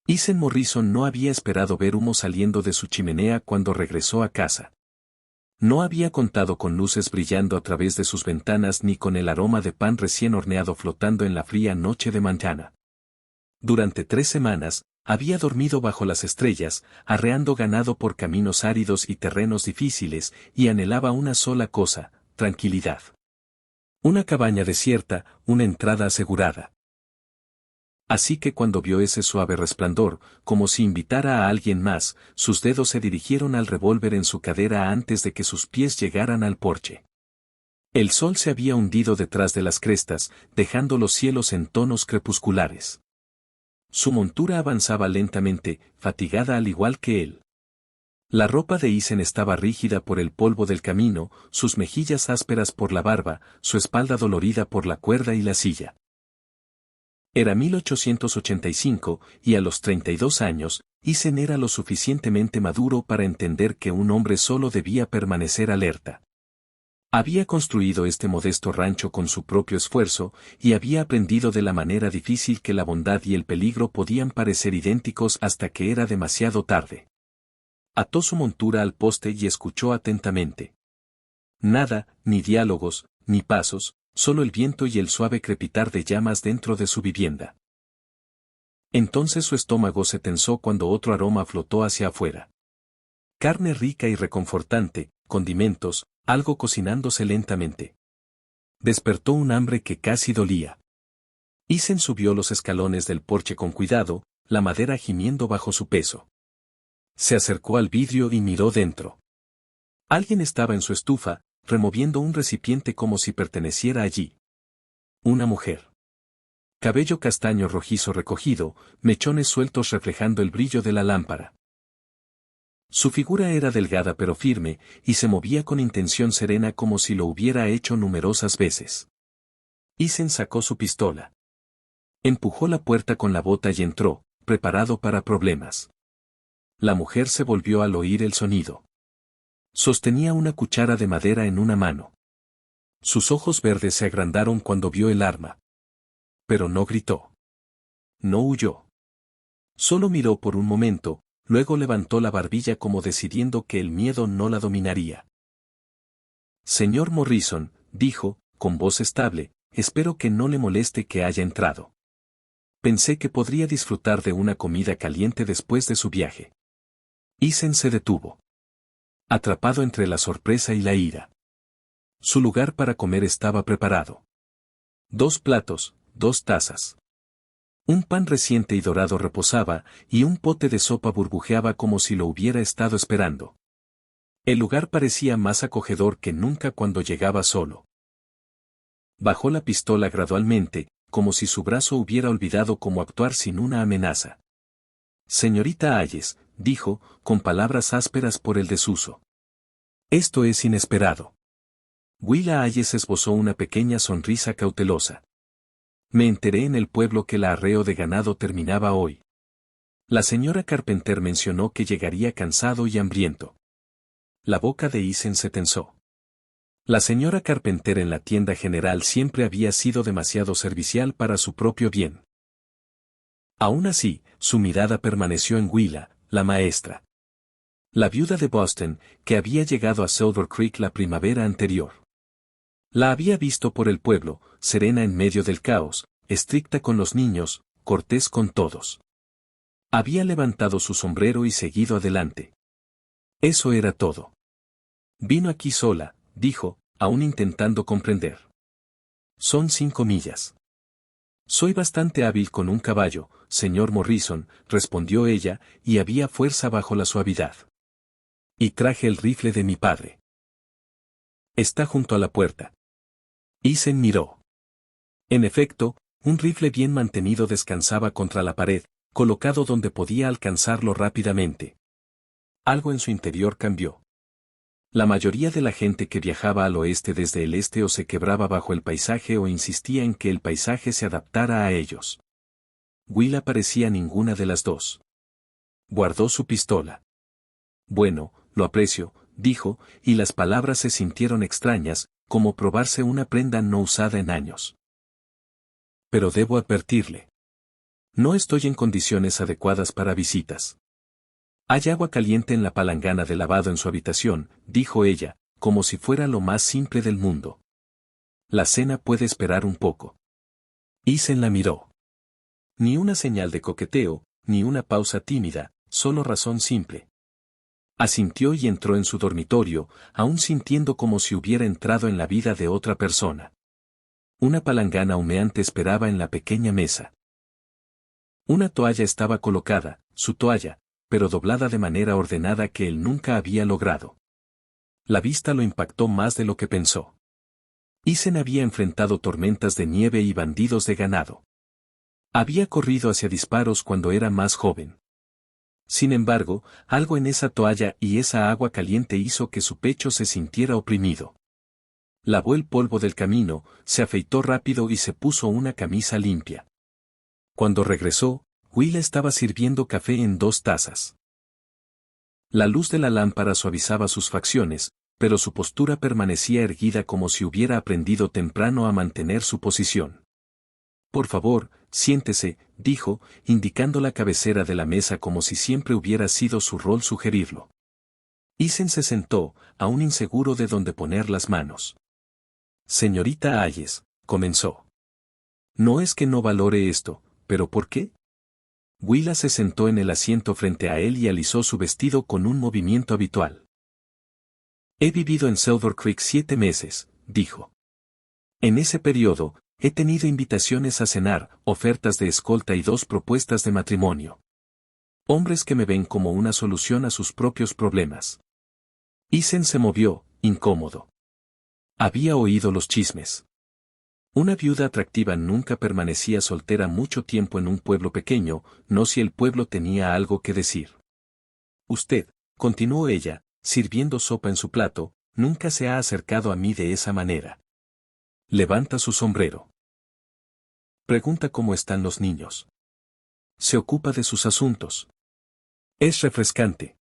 Isen Morrison no había esperado ver humo saliendo de su chimenea cuando regresó a casa. No había contado con luces brillando a través de sus ventanas ni con el aroma de pan recién horneado flotando en la fría noche de mañana. Durante 3 semanas, había dormido bajo las estrellas, arreando ganado por caminos áridos y terrenos difíciles, y anhelaba una sola cosa: tranquilidad. Una cabaña desierta, una entrada asegurada. Así que cuando vio ese suave resplandor, como si invitara a alguien más, sus dedos se dirigieron al revólver en su cadera antes de que sus pies llegaran al porche. El sol se había hundido detrás de las crestas, dejando los cielos en tonos crepusculares. Su montura avanzaba lentamente, fatigada al igual que él. La ropa de Isen estaba rígida por el polvo del camino, sus mejillas ásperas por la barba, su espalda dolorida por la cuerda y la silla. Era 1885, y a los 32 años, Isen era lo suficientemente maduro para entender que un hombre solo debía permanecer alerta. Había construido este modesto rancho con su propio esfuerzo, y había aprendido de la manera difícil que la bondad y el peligro podían parecer idénticos hasta que era demasiado tarde. Ató su montura al poste y escuchó atentamente. Nada, ni diálogos, ni pasos, solo el viento y el suave crepitar de llamas dentro de su vivienda. Entonces su estómago se tensó cuando otro aroma flotó hacia afuera. Carne rica y reconfortante, condimentos, algo cocinándose lentamente. Despertó un hambre que casi dolía. Isen subió los escalones del porche con cuidado, la madera gimiendo bajo su peso. Se acercó al vidrio y miró dentro. Alguien estaba en su estufa, removiendo un recipiente como si perteneciera allí. Una mujer. Cabello castaño rojizo recogido, mechones sueltos reflejando el brillo de la lámpara. Su figura era delgada pero firme, y se movía con intención serena como si lo hubiera hecho numerosas veces. Isen sacó su pistola. Empujó la puerta con la bota y entró, preparado para problemas. La mujer se volvió al oír el sonido. Sostenía una cuchara de madera en una mano. Sus ojos verdes se agrandaron cuando vio el arma. Pero no gritó. No huyó. Solo miró por un momento, luego levantó la barbilla como decidiendo que el miedo no la dominaría. Señor Morrison, dijo, con voz estable, espero que no le moleste que haya entrado. Pensé que podría disfrutar de una comida caliente después de su viaje. Isen se detuvo. Atrapado entre la sorpresa y la ira. Su lugar para comer estaba preparado. 2 platos, 2 tazas. Un pan reciente y dorado reposaba, y un pote de sopa burbujeaba como si lo hubiera estado esperando. El lugar parecía más acogedor que nunca cuando llegaba solo. Bajó la pistola gradualmente, como si su brazo hubiera olvidado cómo actuar sin una amenaza. Señorita Hayes, dijo, con palabras ásperas por el desuso. Esto es inesperado. Willa Hayes esbozó una pequeña sonrisa cautelosa. Me enteré en el pueblo que el arreo de ganado terminaba hoy. La señora Carpenter mencionó que llegaría cansado y hambriento. La boca de Isen se tensó. La señora Carpenter en la tienda general siempre había sido demasiado servicial para su propio bien. Aún así, su mirada permaneció en Willa, la maestra. La viuda de Boston, que había llegado a Silver Creek la primavera anterior. La había visto por el pueblo, serena en medio del caos, estricta con los niños, cortés con todos. Había levantado su sombrero y seguido adelante. Eso era todo. Vino aquí sola, dijo, aún intentando comprender. Son 5 millas. Soy bastante hábil con un caballo, señor Morrison, respondió ella, y había fuerza bajo la suavidad. Y traje el rifle de mi padre. Está junto a la puerta. Isen miró. En efecto, un rifle bien mantenido descansaba contra la pared, colocado donde podía alcanzarlo rápidamente. Algo en su interior cambió. La mayoría de la gente que viajaba al oeste desde el este o se quebraba bajo el paisaje o insistía en que el paisaje se adaptara a ellos. Willa parecía ninguna de las dos. Guardó su pistola. Bueno, lo aprecio, dijo, y las palabras se sintieron extrañas, como probarse una prenda no usada en años. Pero debo advertirle. No estoy en condiciones adecuadas para visitas. Hay agua caliente en la palangana de lavado en su habitación, dijo ella, como si fuera lo más simple del mundo. La cena puede esperar un poco. Isen la miró. Ni una señal de coqueteo, ni una pausa tímida, solo razón simple. Asintió y entró en su dormitorio, aún sintiendo como si hubiera entrado en la vida de otra persona. Una palangana humeante esperaba en la pequeña mesa. Una toalla estaba colocada, su toalla, pero doblada de manera ordenada que él nunca había logrado. La vista lo impactó más de lo que pensó. Isen había enfrentado tormentas de nieve y bandidos de ganado. Había corrido hacia disparos cuando era más joven. Sin embargo, algo en esa toalla y esa agua caliente hizo que su pecho se sintiera oprimido. Lavó el polvo del camino, se afeitó rápido y se puso una camisa limpia. Cuando regresó, Will estaba sirviendo café en 2 tazas. La luz de la lámpara suavizaba sus facciones, pero su postura permanecía erguida como si hubiera aprendido temprano a mantener su posición. Por favor, siéntese, dijo, indicando la cabecera de la mesa como si siempre hubiera sido su rol sugerirlo. Isen se sentó, aún inseguro de dónde poner las manos. Señorita Ayes, comenzó. No es que no valore esto, pero ¿por qué? Willa se sentó en el asiento frente a él y alisó su vestido con un movimiento habitual. He vivido en Silver Creek 7 meses, dijo. En ese periodo, he tenido invitaciones a cenar, ofertas de escolta y 2 propuestas de matrimonio. Hombres que me ven como una solución a sus propios problemas. Isen se movió, incómodo. Había oído los chismes. Una viuda atractiva nunca permanecía soltera mucho tiempo en un pueblo pequeño, no si el pueblo tenía algo que decir. Usted, continuó ella, sirviendo sopa en su plato, nunca se ha acercado a mí de esa manera. Levanta su sombrero. Pregunta cómo están los niños. Se ocupa de sus asuntos. Es refrescante.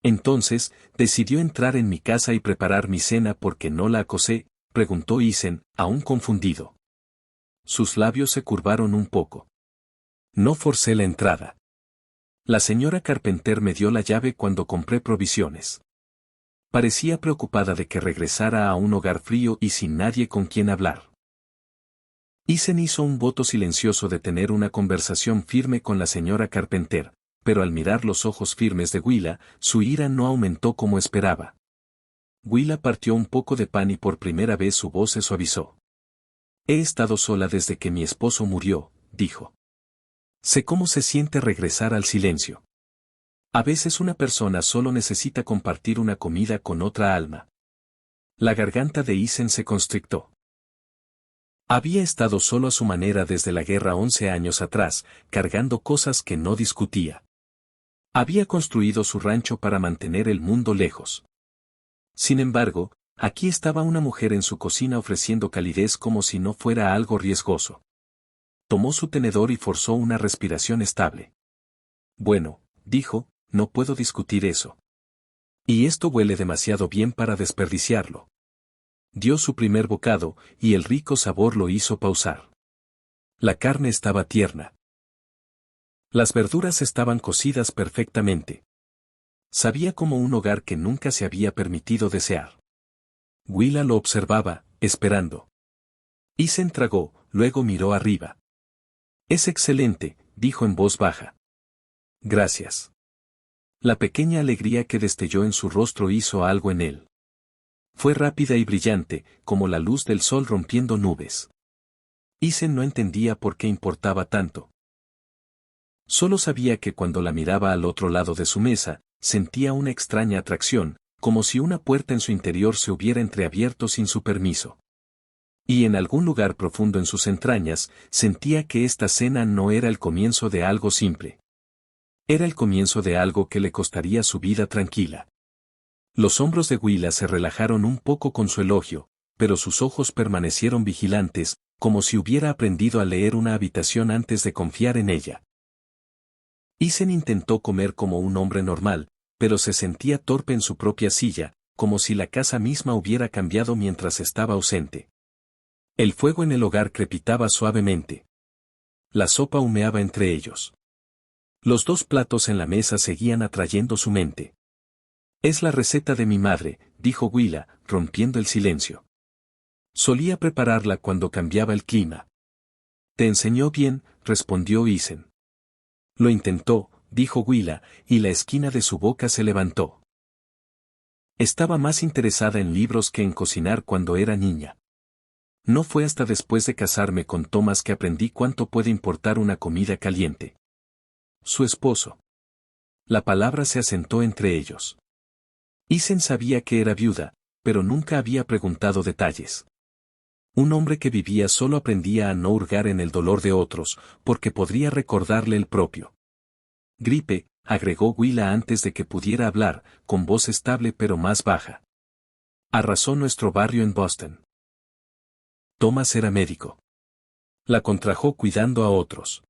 Entonces, decidió entrar en mi casa y preparar mi cena porque no la acosé, preguntó Isen, aún confundido. Sus labios se curvaron un poco. No forcé la entrada. La señora Carpenter me dio la llave cuando compré provisiones. Parecía preocupada de que regresara a un hogar frío y sin nadie con quien hablar. Isen hizo un voto silencioso de tener una conversación firme con la señora Carpenter, pero al mirar los ojos firmes de Willa, su ira no aumentó como esperaba. Willa partió un poco de pan y por primera vez su voz se suavizó. He estado sola desde que mi esposo murió, dijo. Sé cómo se siente regresar al silencio. A veces una persona solo necesita compartir una comida con otra alma. La garganta de Isen se constrictó. Había estado solo a su manera desde la guerra 11 años atrás, cargando cosas que no discutía. Había construido su rancho para mantener el mundo lejos. Sin embargo, aquí estaba una mujer en su cocina ofreciendo calidez como si no fuera algo riesgoso. Tomó su tenedor y forzó una respiración estable. Bueno, dijo, no puedo discutir eso. Y esto huele demasiado bien para desperdiciarlo. Dio su primer bocado, y el rico sabor lo hizo pausar. La carne estaba tierna. Las verduras estaban cocidas perfectamente. Sabía como un hogar que nunca se había permitido desear. Willa lo observaba, esperando. Isen tragó, luego miró arriba. Es excelente, dijo en voz baja. Gracias. La pequeña alegría que destelló en su rostro hizo algo en él. Fue rápida y brillante, como la luz del sol rompiendo nubes. Isen no entendía por qué importaba tanto. Solo sabía que cuando la miraba al otro lado de su mesa, sentía una extraña atracción, como si una puerta en su interior se hubiera entreabierto sin su permiso. Y en algún lugar profundo en sus entrañas, sentía que esta cena no era el comienzo de algo simple. Era el comienzo de algo que le costaría su vida tranquila. Los hombros de Willa se relajaron un poco con su elogio, pero sus ojos permanecieron vigilantes, como si hubiera aprendido a leer una habitación antes de confiar en ella. Isen intentó comer como un hombre normal, pero se sentía torpe en su propia silla, como si la casa misma hubiera cambiado mientras estaba ausente. El fuego en el hogar crepitaba suavemente. La sopa humeaba entre ellos. Los dos platos en la mesa seguían atrayendo su mente. Es la receta de mi madre, dijo Willa, rompiendo el silencio. Solía prepararla cuando cambiaba el clima. ¿Te enseñó bien?, respondió Isen. Lo intentó, dijo Willa, y la esquina de su boca se levantó. Estaba más interesada en libros que en cocinar cuando era niña. No fue hasta después de casarme con Thomas que aprendí cuánto puede importar una comida caliente. Su esposo. La palabra se asentó entre ellos. Isen sabía que era viuda, pero nunca había preguntado detalles. Un hombre que vivía solo aprendía a no hurgar en el dolor de otros, porque podría recordarle el propio. Gripe, agregó Willa antes de que pudiera hablar, con voz estable pero más baja. Arrasó nuestro barrio en Boston. Thomas era médico. La contrajo cuidando a otros.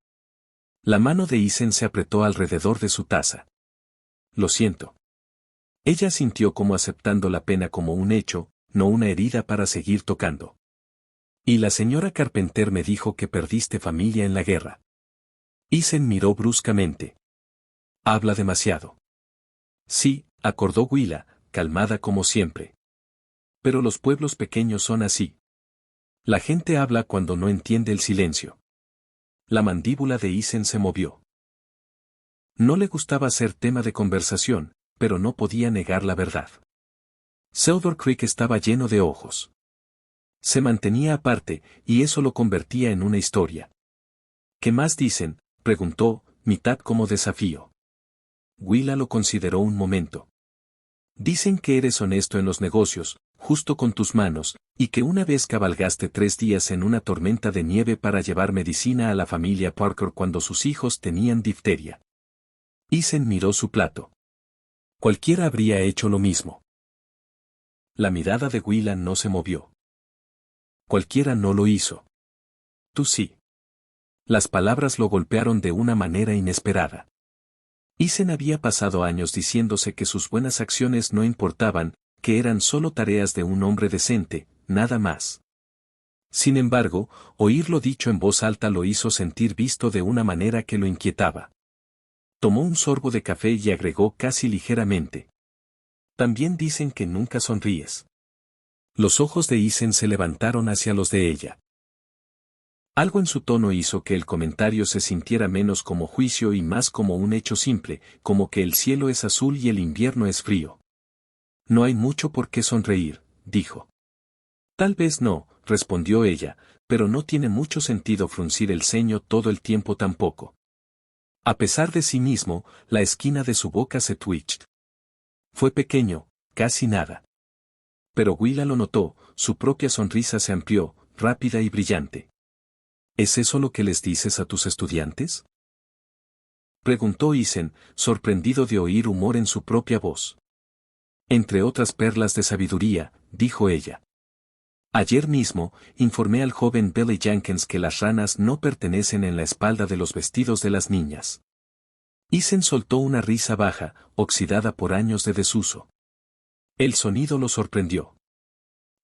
La mano de Isen se apretó alrededor de su taza. Lo siento. Ella sintió como aceptando la pena como un hecho, no una herida para seguir tocando. Y la señora Carpenter me dijo que perdiste familia en la guerra. Isen miró bruscamente. Habla demasiado. Sí, acordó Willa, calmada como siempre. Pero los pueblos pequeños son así. La gente habla cuando no entiende el silencio. La mandíbula de Isen se movió. No le gustaba ser tema de conversación, pero no podía negar la verdad. Silver Creek estaba lleno de ojos. Se mantenía aparte, y eso lo convertía en una historia. ¿Qué más dicen?, preguntó, mitad como desafío. Willa lo consideró un momento. Dicen que eres honesto en los negocios, justo con tus manos, y que una vez cabalgaste 3 días en una tormenta de nieve para llevar medicina a la familia Parker cuando sus hijos tenían difteria. Isen miró su plato. Cualquiera habría hecho lo mismo. La mirada de Willa no se movió. Cualquiera no lo hizo. Tú sí. Las palabras lo golpearon de una manera inesperada. Isen había pasado años diciéndose que sus buenas acciones no importaban, que eran solo tareas de un hombre decente, nada más. Sin embargo, oírlo dicho en voz alta lo hizo sentir visto de una manera que lo inquietaba. Tomó un sorbo de café y agregó casi ligeramente. También dicen que nunca sonríes. Los ojos de Isen se levantaron hacia los de ella. Algo en su tono hizo que el comentario se sintiera menos como juicio y más como un hecho simple, como que el cielo es azul y el invierno es frío. No hay mucho por qué sonreír, dijo. Tal vez no, respondió ella, pero no tiene mucho sentido fruncir el ceño todo el tiempo tampoco. A pesar de sí mismo, la esquina de su boca se twitched. Fue pequeño, casi nada. Pero Willa lo notó, su propia sonrisa se amplió, rápida y brillante. ¿Es eso lo que les dices a tus estudiantes?, preguntó Isen, sorprendido de oír humor en su propia voz. Entre otras perlas de sabiduría, dijo ella. Ayer mismo, informé al joven Billy Jenkins que las ranas no pertenecen en la espalda de los vestidos de las niñas. Isen soltó una risa baja, oxidada por años de desuso. El sonido lo sorprendió.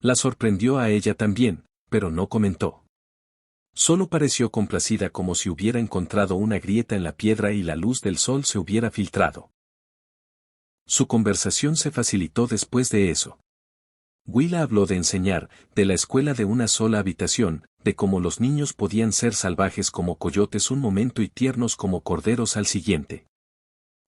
La sorprendió a ella también, pero no comentó. Solo pareció complacida como si hubiera encontrado una grieta en la piedra y la luz del sol se hubiera filtrado. Su conversación se facilitó después de eso. Willa habló de enseñar, de la escuela de una sola habitación, de cómo los niños podían ser salvajes como coyotes un momento y tiernos como corderos al siguiente.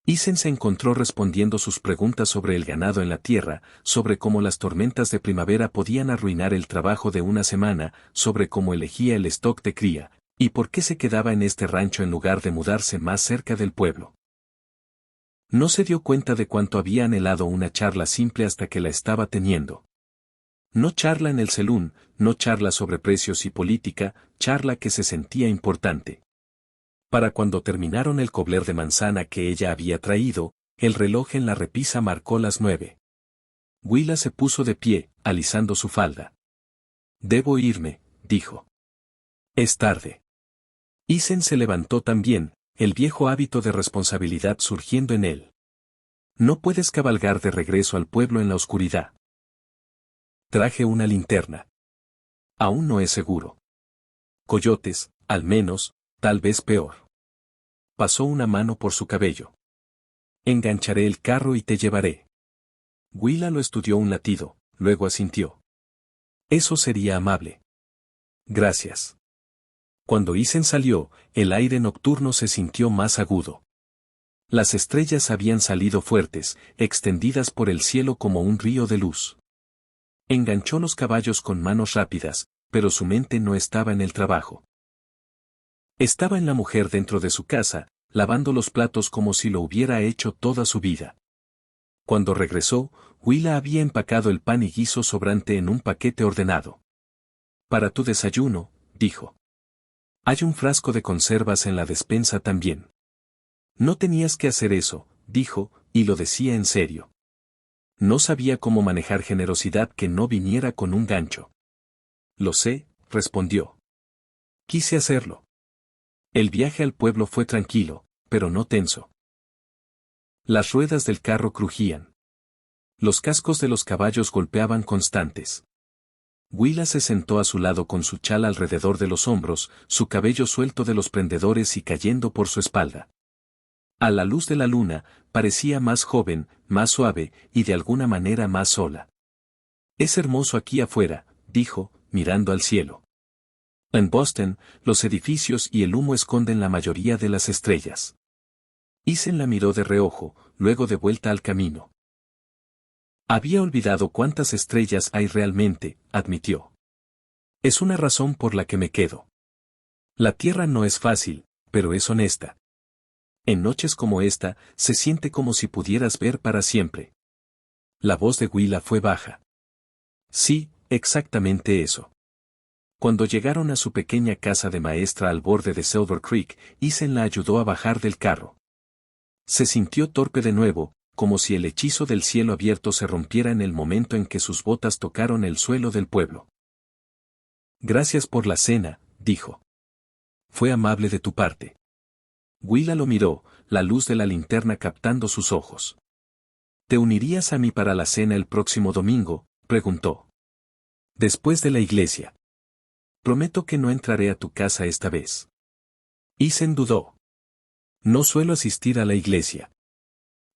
Isen se encontró respondiendo sus preguntas sobre el ganado en la tierra, sobre cómo las tormentas de primavera podían arruinar el trabajo de una semana, sobre cómo elegía el stock de cría, y por qué se quedaba en este rancho en lugar de mudarse más cerca del pueblo. No se dio cuenta de cuánto había anhelado una charla simple hasta que la estaba teniendo. No charla en el salón, no charla sobre precios y política, charla que se sentía importante. Para cuando terminaron el cobler de manzana que ella había traído, el reloj en la repisa marcó las 9. Willa se puso de pie, alisando su falda. Debo irme, dijo. Es tarde. Isen se levantó también, el viejo hábito de responsabilidad surgiendo en él. No puedes cabalgar de regreso al pueblo en la oscuridad. Traje una linterna. Aún no es seguro. Coyotes, al menos, Tal vez peor. Pasó una mano por su cabello. Engancharé el carro y te llevaré. Willa lo estudió un latido, luego asintió. Eso sería amable. Gracias. Cuando Isen salió, el aire nocturno se sintió más agudo. Las estrellas habían salido fuertes, extendidas por el cielo como un río de luz. Enganchó los caballos con manos rápidas, pero su mente no estaba en el trabajo. Estaba en la mujer dentro de su casa, lavando los platos como si lo hubiera hecho toda su vida. Cuando regresó, Willa había empacado el pan y guiso sobrante en un paquete ordenado. Para tu desayuno, dijo. Hay un frasco de conservas en la despensa también. No tenías que hacer eso, dijo, y lo decía en serio. No sabía cómo manejar generosidad que no viniera con un gancho. Lo sé, respondió. Quise hacerlo. El viaje al pueblo fue tranquilo, pero no tenso. Las ruedas del carro crujían. Los cascos de los caballos golpeaban constantes. Willa se sentó a su lado con su chal alrededor de los hombros, su cabello suelto de los prendedores y cayendo por su espalda. A la luz de la luna, parecía más joven, más suave, y de alguna manera más sola. Es hermoso aquí afuera, dijo, mirando al cielo. En Boston, los edificios y el humo esconden la mayoría de las estrellas. Isen la miró de reojo, luego de vuelta al camino. Había olvidado cuántas estrellas hay realmente, admitió. Es una razón por la que me quedo. La Tierra no es fácil, pero es honesta. En noches como esta, se siente como si pudieras ver para siempre. La voz de Willa fue baja. Sí, exactamente eso. Cuando llegaron a su pequeña casa de maestra al borde de Silver Creek, Isen la ayudó a bajar del carro. Se sintió torpe de nuevo, como si el hechizo del cielo abierto se rompiera en el momento en que sus botas tocaron el suelo del pueblo. Gracias por la cena, dijo. Fue amable de tu parte. Willa lo miró, la luz de la linterna captando sus ojos. ¿Te unirías a mí para la cena el próximo domingo?, preguntó. Después de la iglesia. Prometo que no entraré a tu casa esta vez. Isen dudó. No suelo asistir a la iglesia.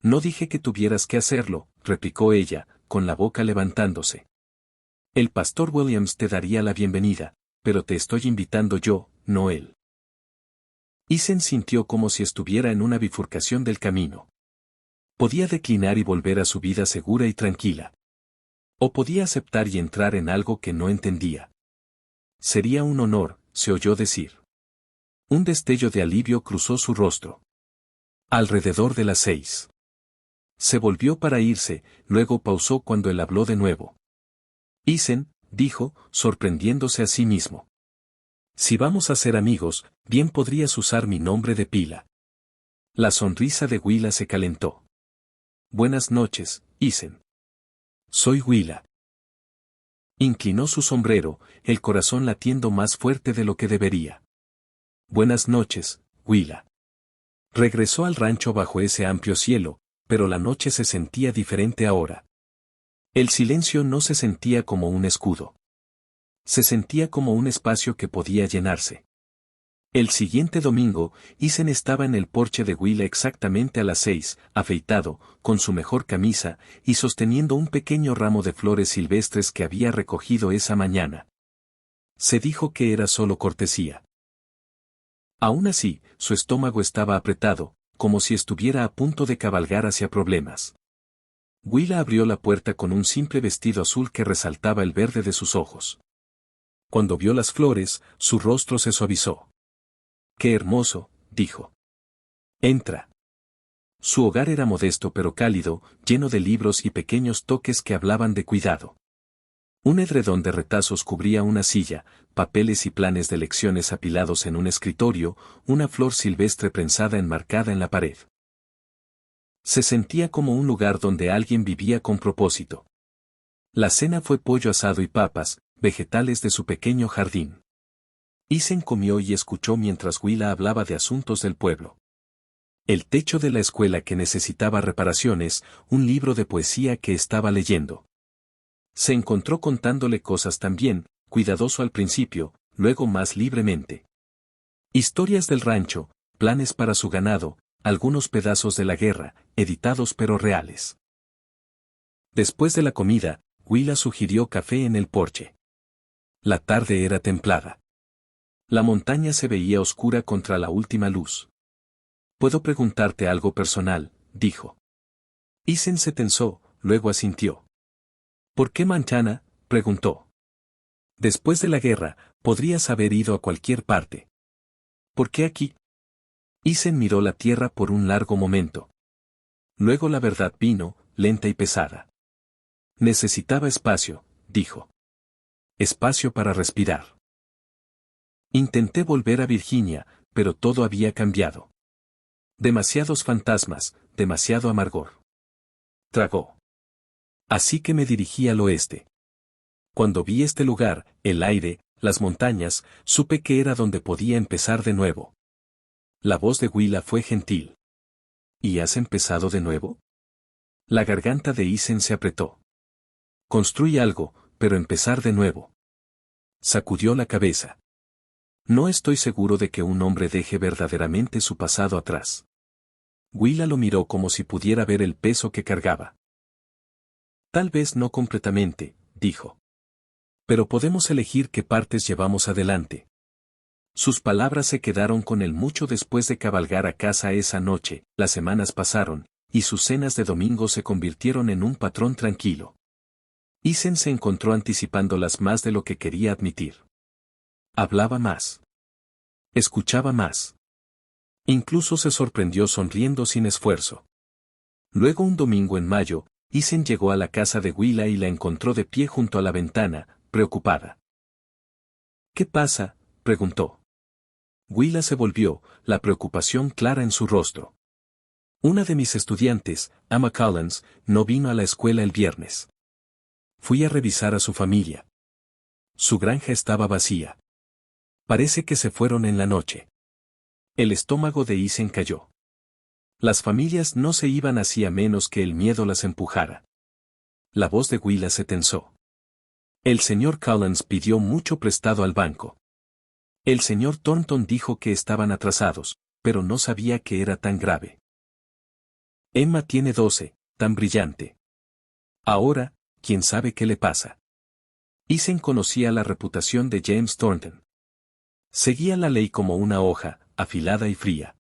No dije que tuvieras que hacerlo, replicó ella, con la boca levantándose. El pastor Williams te daría la bienvenida, pero te estoy invitando yo, no él. Isen sintió como si estuviera en una bifurcación del camino. Podía declinar y volver a su vida segura y tranquila. O podía aceptar y entrar en algo que no entendía. Sería un honor, se oyó decir. Un destello de alivio cruzó su rostro. Alrededor de las 6. Se volvió para irse, luego pausó cuando él habló de nuevo. Isen, dijo, sorprendiéndose a sí mismo. Si vamos a ser amigos, bien podrías usar mi nombre de pila. La sonrisa de Willa se calentó. Buenas noches, Isen. Soy Willa. Inclinó su sombrero, el corazón latiendo más fuerte de lo que debería. Buenas noches, Willa. Regresó al rancho bajo ese amplio cielo, pero la noche se sentía diferente ahora. El silencio no se sentía como un escudo. Se sentía como un espacio que podía llenarse. El siguiente domingo, Isen estaba en el porche de Willa exactamente a las 6, afeitado, con su mejor camisa, y sosteniendo un pequeño ramo de flores silvestres que había recogido esa mañana. Se dijo que era solo cortesía. Aún así, su estómago estaba apretado, como si estuviera a punto de cabalgar hacia problemas. Willa abrió la puerta con un simple vestido azul que resaltaba el verde de sus ojos. Cuando vio las flores, su rostro se suavizó. ¡Qué hermoso!, dijo. Entra. Su hogar era modesto pero cálido, lleno de libros y pequeños toques que hablaban de cuidado. Un edredón de retazos cubría una silla, papeles y planes de lecciones apilados en un escritorio, una flor silvestre prensada enmarcada en la pared. Se sentía como un lugar donde alguien vivía con propósito. La cena fue pollo asado y papas, vegetales de su pequeño jardín. Isen comió y escuchó mientras Willa hablaba de asuntos del pueblo. El techo de la escuela que necesitaba reparaciones, un libro de poesía que estaba leyendo. Se encontró contándole cosas también, cuidadoso al principio, luego más libremente. Historias del rancho, planes para su ganado, algunos pedazos de la guerra, editados pero reales. Después de la comida, Willa sugirió café en el porche. La tarde era templada. La montaña se veía oscura contra la última luz. «¿Puedo preguntarte algo personal?», dijo. Isen se tensó, luego asintió. «¿Por qué Montana?», preguntó. «Después de la guerra, podrías haber ido a cualquier parte. ¿Por qué aquí?». Isen miró la tierra por un largo momento. Luego la verdad vino, lenta y pesada. «Necesitaba espacio», dijo. «Espacio para respirar». Intenté volver a Virginia, pero todo había cambiado. Demasiados fantasmas, demasiado amargor. Tragó. Así que me dirigí al oeste. Cuando vi este lugar, el aire, las montañas, supe que era donde podía empezar de nuevo. La voz de Willa fue gentil. «¿Y has empezado de nuevo?». La garganta de Isen se apretó. «Construí algo, pero empezar de nuevo». Sacudió la cabeza. «No estoy seguro de que un hombre deje verdaderamente su pasado atrás». Willa lo miró como si pudiera ver el peso que cargaba. «Tal vez no completamente», dijo. «Pero podemos elegir qué partes llevamos adelante». Sus palabras se quedaron con él mucho después de cabalgar a casa esa noche. Las semanas pasaron, y sus cenas de domingo se convirtieron en un patrón tranquilo. Isen se encontró anticipándolas más de lo que quería admitir. Hablaba más. Escuchaba más. Incluso se sorprendió sonriendo sin esfuerzo. Luego un domingo en mayo, Isen llegó a la casa de Willa y la encontró de pie junto a la ventana, preocupada. «¿Qué pasa?», preguntó. Willa se volvió, la preocupación clara en su rostro. «Una de mis estudiantes, Emma Collins, no vino a la escuela el viernes. Fui a revisar a su familia. Su granja estaba vacía. Parece que se fueron en la noche». El estómago de Isen cayó. Las familias no se iban así a menos que el miedo las empujara. La voz de Willa se tensó. «El señor Collins pidió mucho prestado al banco. El señor Thornton dijo que estaban atrasados, pero no sabía que era tan grave. Emma tiene 12, tan brillante. Ahora, ¿quién sabe qué le pasa?». Isen conocía la reputación de James Thornton. Seguía la ley como una hoja, afilada y fría.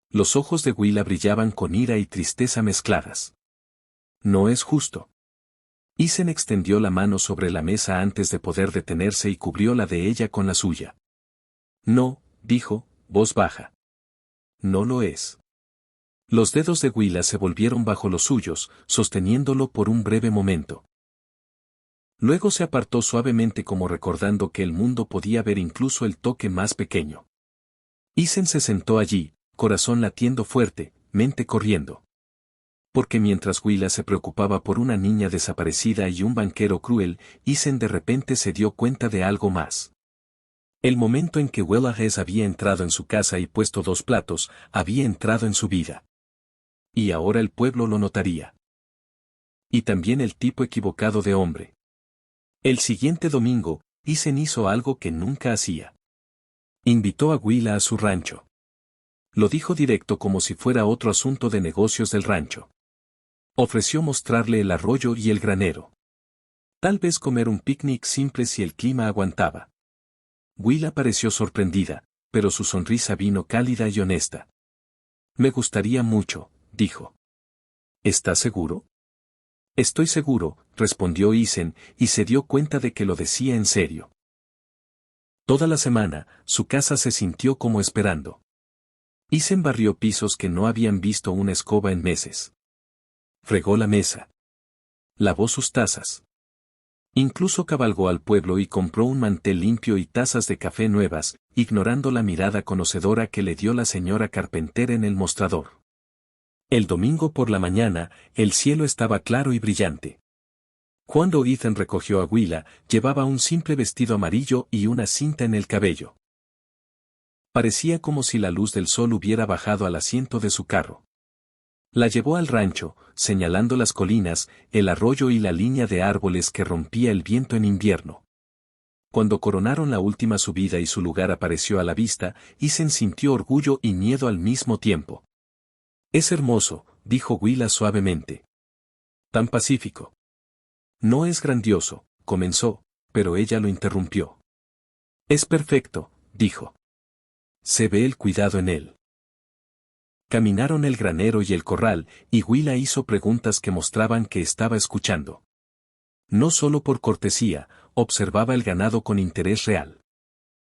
Los ojos de Willa brillaban con ira y tristeza mezcladas. «No es justo». Isen extendió la mano sobre la mesa antes de poder detenerse y cubrió la de ella con la suya. «No», dijo, voz baja. «No lo es». Los dedos de Willa se volvieron bajo los suyos, sosteniéndolo por un breve momento. Luego se apartó suavemente como recordando que el mundo podía ver incluso el toque más pequeño. Isen se sentó allí, corazón latiendo fuerte, mente corriendo. Porque mientras Willa se preocupaba por una niña desaparecida y un banquero cruel, Isen de repente se dio cuenta de algo más. El momento en que Willa Hess había entrado en su casa y puesto 2 platos, había entrado en su vida. Y ahora el pueblo lo notaría. Y también el tipo equivocado de hombre. El siguiente domingo, Isen hizo algo que nunca hacía. Invitó a Willa a su rancho. Lo dijo directo como si fuera otro asunto de negocios del rancho. Ofreció mostrarle el arroyo y el granero. Tal vez comer un picnic simple si el clima aguantaba. Willa pareció sorprendida, pero su sonrisa vino cálida y honesta. «Me gustaría mucho», dijo. «¿Estás seguro?». «Estoy seguro», respondió Isen, y se dio cuenta de que lo decía en serio. Toda la semana, su casa se sintió como esperando. Isen barrió pisos que no habían visto una escoba en meses. Fregó la mesa. Lavó sus tazas. Incluso cabalgó al pueblo y compró un mantel limpio y tazas de café nuevas, ignorando la mirada conocedora que le dio la señora Carpenter en el mostrador. El domingo por la mañana, el cielo estaba claro y brillante. Cuando Ethan recogió a Willa, llevaba un simple vestido amarillo y una cinta en el cabello. Parecía como si la luz del sol hubiera bajado al asiento de su carro. La llevó al rancho, señalando las colinas, el arroyo y la línea de árboles que rompía el viento en invierno. Cuando coronaron la última subida y su lugar apareció a la vista, Isen sintió orgullo y miedo al mismo tiempo. «Es hermoso», dijo Willa suavemente. «Tan pacífico». «No es grandioso», comenzó, pero ella lo interrumpió. «Es perfecto», dijo. «Se ve el cuidado en él». Caminaron el granero y el corral, y Willa hizo preguntas que mostraban que estaba escuchando. No solo por cortesía, observaba el ganado con interés real.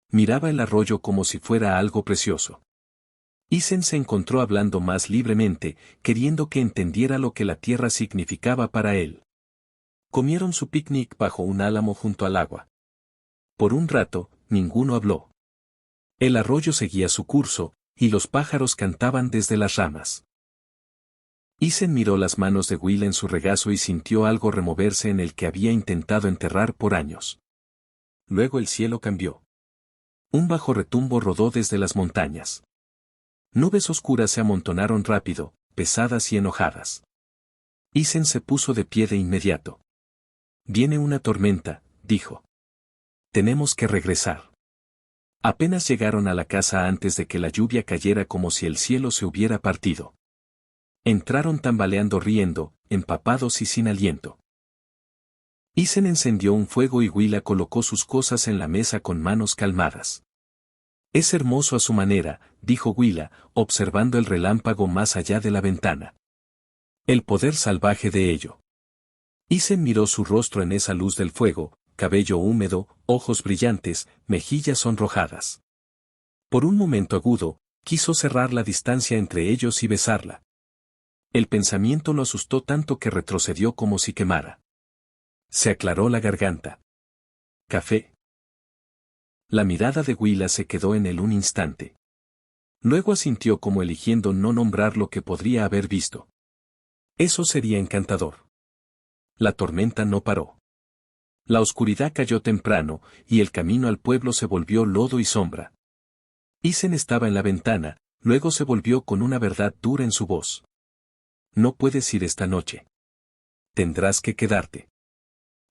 Miraba el arroyo como si fuera algo precioso. Isen se encontró hablando más libremente, queriendo que entendiera lo que la tierra significaba para él. Comieron su picnic bajo un álamo junto al agua. Por un rato, ninguno habló. El arroyo seguía su curso, y los pájaros cantaban desde las ramas. Isen miró las manos de Will en su regazo y sintió algo removerse en el que había intentado enterrar por años. Luego el cielo cambió. Un bajo retumbo rodó desde las montañas. Nubes oscuras se amontonaron rápido, pesadas y enojadas. Isen se puso de pie de inmediato. «Viene una tormenta», dijo. «Tenemos que regresar». Apenas llegaron a la casa antes de que la lluvia cayera como si el cielo se hubiera partido. Entraron tambaleando riendo, empapados y sin aliento. Isen encendió un fuego y Willa colocó sus cosas en la mesa con manos calmadas. «Es hermoso a su manera», dijo Willa, observando el relámpago más allá de la ventana. «El poder salvaje de ello». Isen miró su rostro en esa luz del fuego, cabello húmedo, ojos brillantes, mejillas sonrojadas. Por un momento agudo, quiso cerrar la distancia entre ellos y besarla. El pensamiento lo asustó tanto que retrocedió como si quemara. Se aclaró la garganta. «¿Café?» La mirada de Willa se quedó en él un instante. Luego asintió como eligiendo no nombrar lo que podría haber visto. Eso sería encantador. La tormenta no paró. La oscuridad cayó temprano, y el camino al pueblo se volvió lodo y sombra. Isen estaba en la ventana, luego se volvió con una verdad dura en su voz. «No puedes ir esta noche. Tendrás que quedarte».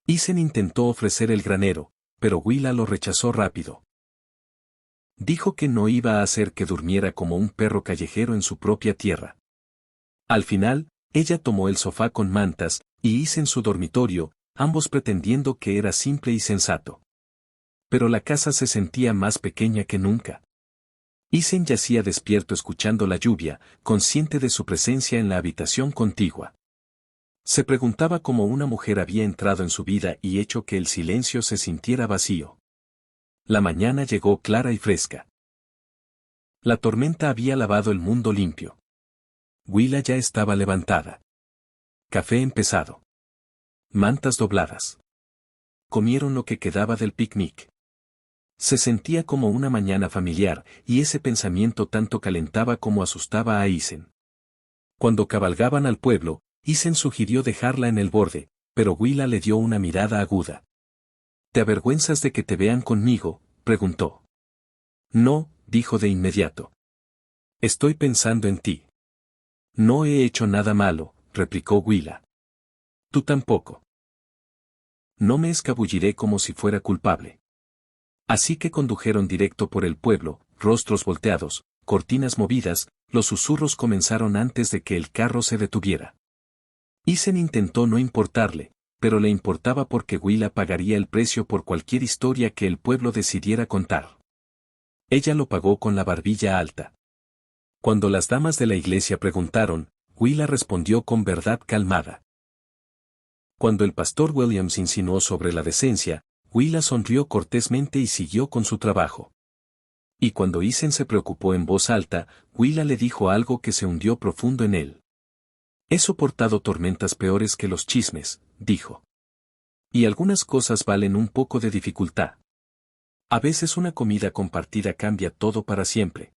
Isen intentó ofrecer el granero, pero Willa lo rechazó rápido. Dijo que no iba a hacer que durmiera como un perro callejero en su propia tierra. Al final, ella tomó el sofá con mantas, y Isen su dormitorio, ambos pretendiendo que era simple y sensato. Pero la casa se sentía más pequeña que nunca. Isen yacía despierto escuchando la lluvia, consciente de su presencia en la habitación contigua. Se preguntaba cómo una mujer había entrado en su vida y hecho que el silencio se sintiera vacío. La mañana llegó clara y fresca. La tormenta había lavado el mundo limpio. Willa ya estaba levantada. Café empezado. Mantas dobladas. Comieron lo que quedaba del picnic. Se sentía como una mañana familiar, y ese pensamiento tanto calentaba como asustaba a Isen. Cuando cabalgaban al pueblo, Isen sugirió dejarla en el borde, pero Willa le dio una mirada aguda. «¿Te avergüenzas de que te vean conmigo?», preguntó. «No», dijo de inmediato. «Estoy pensando en ti». «No he hecho nada malo», replicó Willa. «Tú tampoco». «No me escabulliré como si fuera culpable». Así que condujeron directo por el pueblo, rostros volteados, cortinas movidas, los susurros comenzaron antes de que el carro se detuviera. Isen intentó no importarle, pero le importaba porque Willa pagaría el precio por cualquier historia que el pueblo decidiera contar. Ella lo pagó con la barbilla alta. Cuando las damas de la iglesia preguntaron, Willa respondió con verdad calmada. Cuando el pastor Williams insinuó sobre la decencia, Willa sonrió cortésmente y siguió con su trabajo. Y cuando Isen se preocupó en voz alta, Willa le dijo algo que se hundió profundo en él. «He soportado tormentas peores que los chismes», dijo. «Y algunas cosas valen un poco de dificultad. A veces una comida compartida cambia todo para siempre».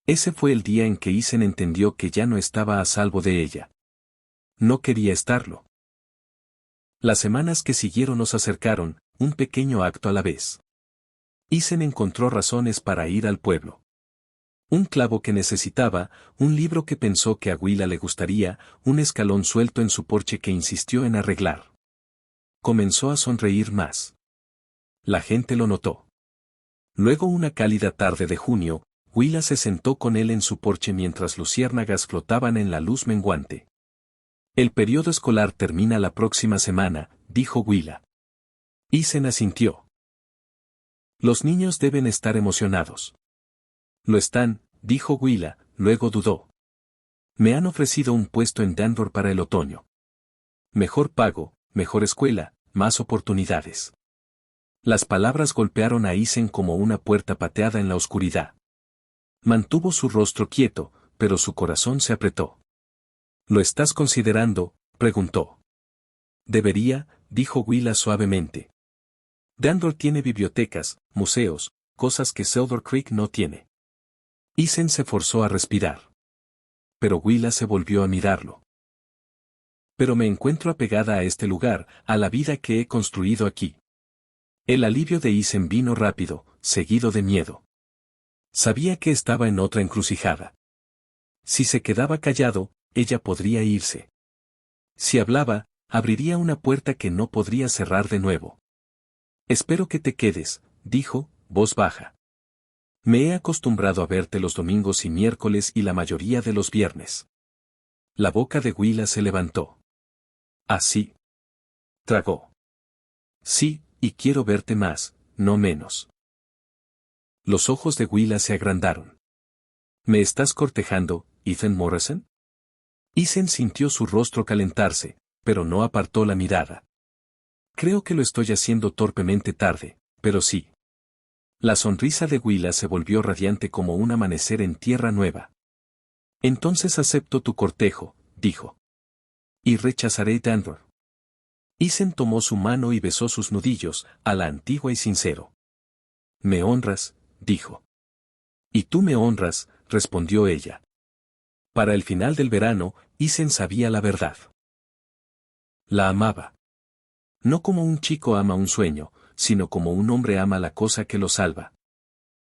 Ese fue el día en que Isen entendió que ya no estaba a salvo de ella. No quería estarlo. Las semanas que siguieron nos acercaron, un pequeño acto a la vez. Isen encontró razones para ir al pueblo. Un clavo que necesitaba, un libro que pensó que a Willa le gustaría, un escalón suelto en su porche que insistió en arreglar. Comenzó a sonreír más. La gente lo notó. Luego una cálida tarde de junio, Willa se sentó con él en su porche mientras luciérnagas flotaban en la luz menguante. El periodo escolar termina la próxima semana, dijo Willa. Ethan asintió. Los niños deben estar emocionados. Lo están, dijo Willa, luego dudó. Me han ofrecido un puesto en Danvers para el otoño. Mejor pago, mejor escuela, más oportunidades. Las palabras golpearon a Ethan como una puerta pateada en la oscuridad. Mantuvo su rostro quieto, pero su corazón se apretó. ¿Lo estás considerando?, preguntó. Debería, dijo Willa suavemente. Danvers tiene bibliotecas, museos, cosas que Silver Creek no tiene. Ethan se forzó a respirar. Pero Willa se volvió a mirarlo. Pero me encuentro apegada a este lugar, a la vida que he construido aquí. El alivio de Ethan vino rápido, seguido de miedo. Sabía que estaba en otra encrucijada. Si se quedaba callado, ella podría irse. Si hablaba, abriría una puerta que no podría cerrar de nuevo. Espero que te quedes, dijo, voz baja. Me he acostumbrado a verte los domingos y miércoles y la mayoría de los viernes. La boca de Willa se levantó. ¿Así? Tragó. Sí, y quiero verte más, no menos. Los ojos de Willa se agrandaron. ¿Me estás cortejando, Ethan Morrison? Ethan sintió su rostro calentarse, pero no apartó la mirada. Creo que lo estoy haciendo torpemente tarde, pero sí. La sonrisa de Willa se volvió radiante como un amanecer en tierra nueva. Entonces acepto tu cortejo, dijo. Y rechazaré Danvers. Ethan tomó su mano y besó sus nudillos, a la antigua y sincero. Me honras, dijo. Y tú me honras, respondió ella. Para el final del verano, Ethan sabía la verdad. La amaba. No como un chico ama un sueño, sino como un hombre ama la cosa que lo salva.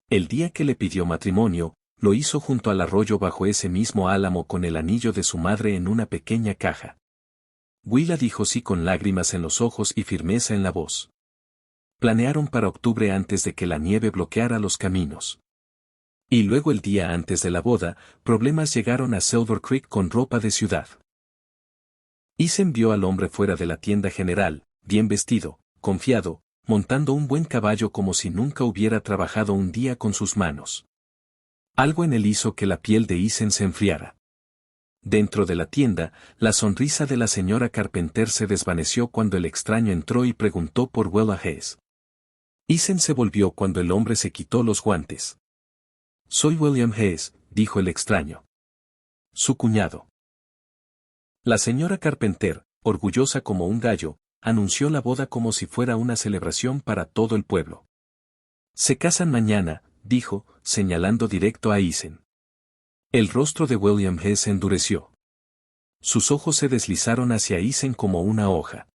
El día que le pidió matrimonio, lo hizo junto al arroyo bajo ese mismo álamo con el anillo de su madre en una pequeña caja. Willa dijo sí con lágrimas en los ojos y firmeza en la voz. Planearon para octubre antes de que la nieve bloqueara los caminos. Y luego el día antes de la boda, problemas llegaron a Silver Creek con ropa de ciudad. Ethan vio al hombre fuera de la tienda general, bien vestido, confiado, montando un buen caballo como si nunca hubiera trabajado un día con sus manos. Algo en él hizo que la piel de Ethan se enfriara. Dentro de la tienda, la sonrisa de la señora Carpenter se desvaneció cuando el extraño entró y preguntó por Willa Hayes. Ethan se volvió cuando el hombre se quitó los guantes. Soy William Hayes, dijo el extraño. Su cuñado. La señora Carpenter, orgullosa como un gallo, anunció la boda como si fuera una celebración para todo el pueblo. Se casan mañana, dijo, señalando directo a Ethan. El rostro de William Hayes se endureció. Sus ojos se deslizaron hacia Ethan como una hoja.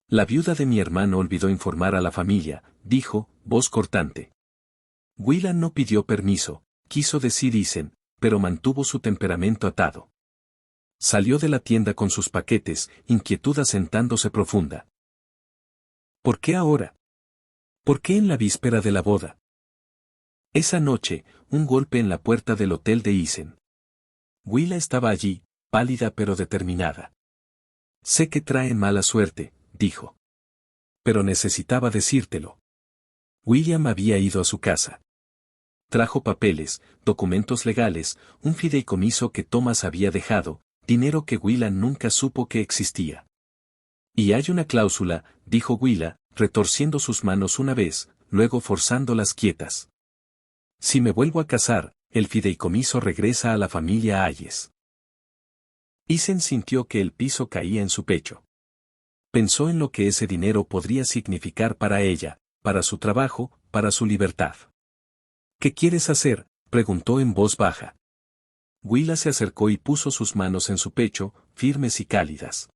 La viuda de mi hermano olvidó informar a la familia, dijo, voz cortante. Willa no pidió permiso, quiso decir Ethan, pero mantuvo su temperamento atado. Salió de la tienda con sus paquetes, inquietud asentándose profunda. ¿Por qué ahora? ¿Por qué en la víspera de la boda? Esa noche, un golpe en la puerta del hotel de Ethan. Willa estaba allí, pálida pero determinada. Sé que trae mala suerte, dijo. Pero necesitaba decírtelo. William había ido a su casa. Trajo papeles, documentos legales, un fideicomiso que Thomas había dejado, dinero que Willa nunca supo que existía. Y hay una cláusula, dijo Willa, retorciendo sus manos una vez, luego forzándolas quietas. Si me vuelvo a casar, el fideicomiso regresa a la familia Hayes. Ethan sintió que el piso caía en su pecho. Pensó en lo que ese dinero podría significar para ella, para su trabajo, para su libertad. ¿Qué quieres hacer?, preguntó en voz baja. Willa se acercó y puso sus manos en su pecho, firmes y cálidas.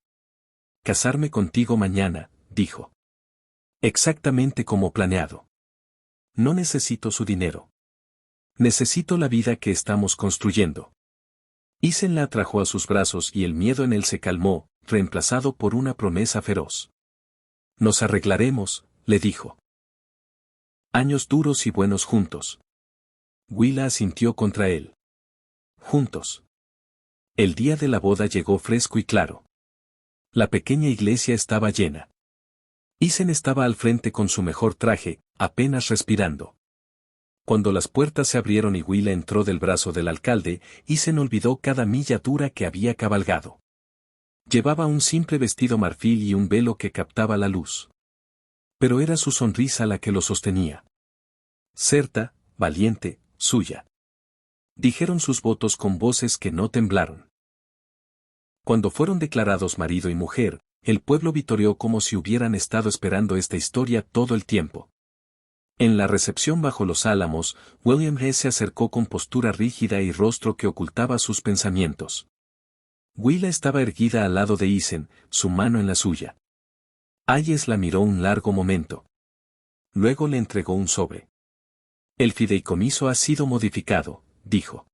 Casarme contigo mañana, dijo. Exactamente como planeado. No necesito su dinero. Necesito la vida que estamos construyendo. Ethan la atrajo a sus brazos y el miedo en él se calmó, reemplazado por una promesa feroz. Nos arreglaremos, le dijo. Años duros y buenos juntos. Willa asintió contra él. Juntos. El día de la boda llegó fresco y claro. La pequeña iglesia estaba llena. Isen estaba al frente con su mejor traje, apenas respirando. Cuando las puertas se abrieron y Willa entró del brazo del alcalde, Isen olvidó cada milla dura que había cabalgado. Llevaba un simple vestido marfil y un velo que captaba la luz. Pero era su sonrisa la que lo sostenía. Certa, valiente, suya. Dijeron sus votos con voces que no temblaron. Cuando fueron declarados marido y mujer, el pueblo vitoreó como si hubieran estado esperando esta historia todo el tiempo. En la recepción bajo los álamos, William G. se acercó con postura rígida y rostro que ocultaba sus pensamientos. Willa estaba erguida al lado de Isen, su mano en la suya. Hayes la miró un largo momento. Luego le entregó un sobre. El fideicomiso ha sido modificado, dijo.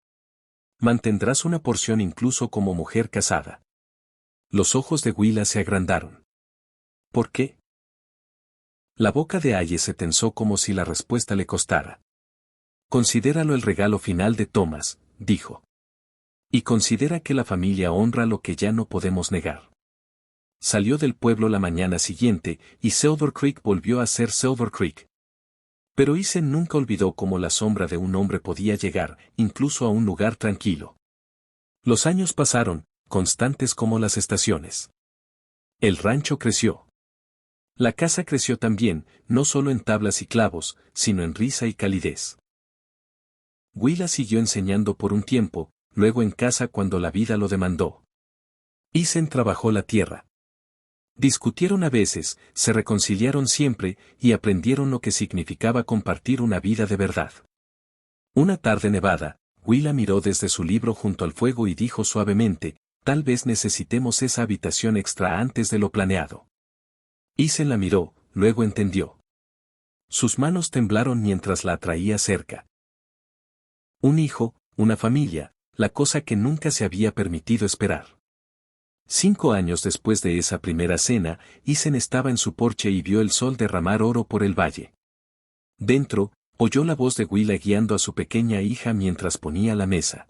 Mantendrás una porción incluso como mujer casada. Los ojos de Willa se agrandaron. ¿Por qué? La boca de Hayes se tensó como si la respuesta le costara. Considéralo el regalo final de Thomas, dijo. Y considera que la familia honra lo que ya no podemos negar. Salió del pueblo la mañana siguiente, y Silver Creek volvió a ser Silver Creek. Pero Isen nunca olvidó cómo la sombra de un hombre podía llegar, incluso a un lugar tranquilo. Los años pasaron, constantes como las estaciones. El rancho creció. La casa creció también, no solo en tablas y clavos, sino en risa y calidez. Willa siguió enseñando por un tiempo, luego en casa cuando la vida lo demandó. Isen trabajó la tierra. Discutieron a veces, se reconciliaron siempre, y aprendieron lo que significaba compartir una vida de verdad. Una tarde nevada, Willa miró desde su libro junto al fuego y dijo suavemente, tal vez necesitemos esa habitación extra antes de lo planeado. Isen la miró, luego entendió. Sus manos temblaron mientras la atraía cerca. Un hijo, una familia, la cosa que nunca se había permitido esperar. 5 años después de esa primera cena, Isen estaba en su porche y vio el sol derramar oro por el valle. Dentro, oyó la voz de Willa guiando a su pequeña hija mientras ponía la mesa.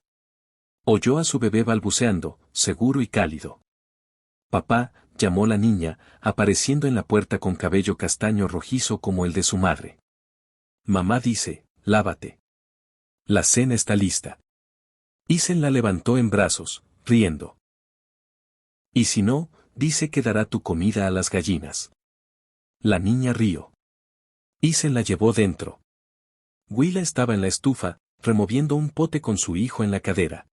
Oyó a su bebé balbuceando, seguro y cálido. Papá, llamó la niña, apareciendo en la puerta con cabello castaño rojizo como el de su madre. Mamá dice, lávate. La cena está lista. Isen la levantó en brazos, riendo. Y si no, dice que dará tu comida a las gallinas. La niña rió. Isen la llevó dentro. Willa estaba en la estufa, removiendo un pote con su hijo en la cadera.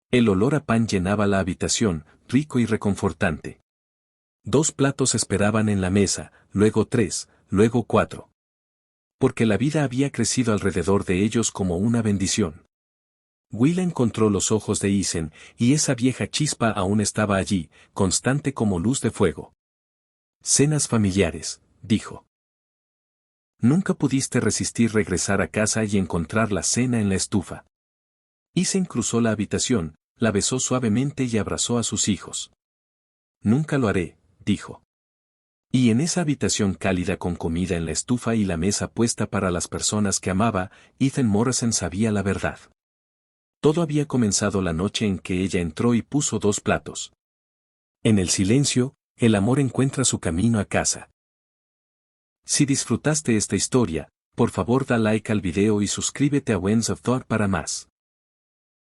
El olor a pan llenaba la habitación, rico y reconfortante. 2 platos esperaban en la mesa, luego 3, luego 4. Porque la vida había crecido alrededor de ellos como una bendición. Willa encontró los ojos de Isen, y esa vieja chispa aún estaba allí, constante como luz de fuego. Cenas familiares, dijo. Nunca pudiste resistir regresar a casa y encontrar la cena en la estufa. Isen cruzó la habitación, la besó suavemente y abrazó a sus hijos. Nunca lo haré, dijo. Y en esa habitación cálida con comida en la estufa y la mesa puesta para las personas que amaba, Ethan Morrison sabía la verdad. Todo había comenzado la noche en que ella entró y puso 2 platos. En el silencio, el amor encuentra su camino a casa. Si disfrutaste esta historia, por favor da like al video y suscríbete a Winds of Thought para más.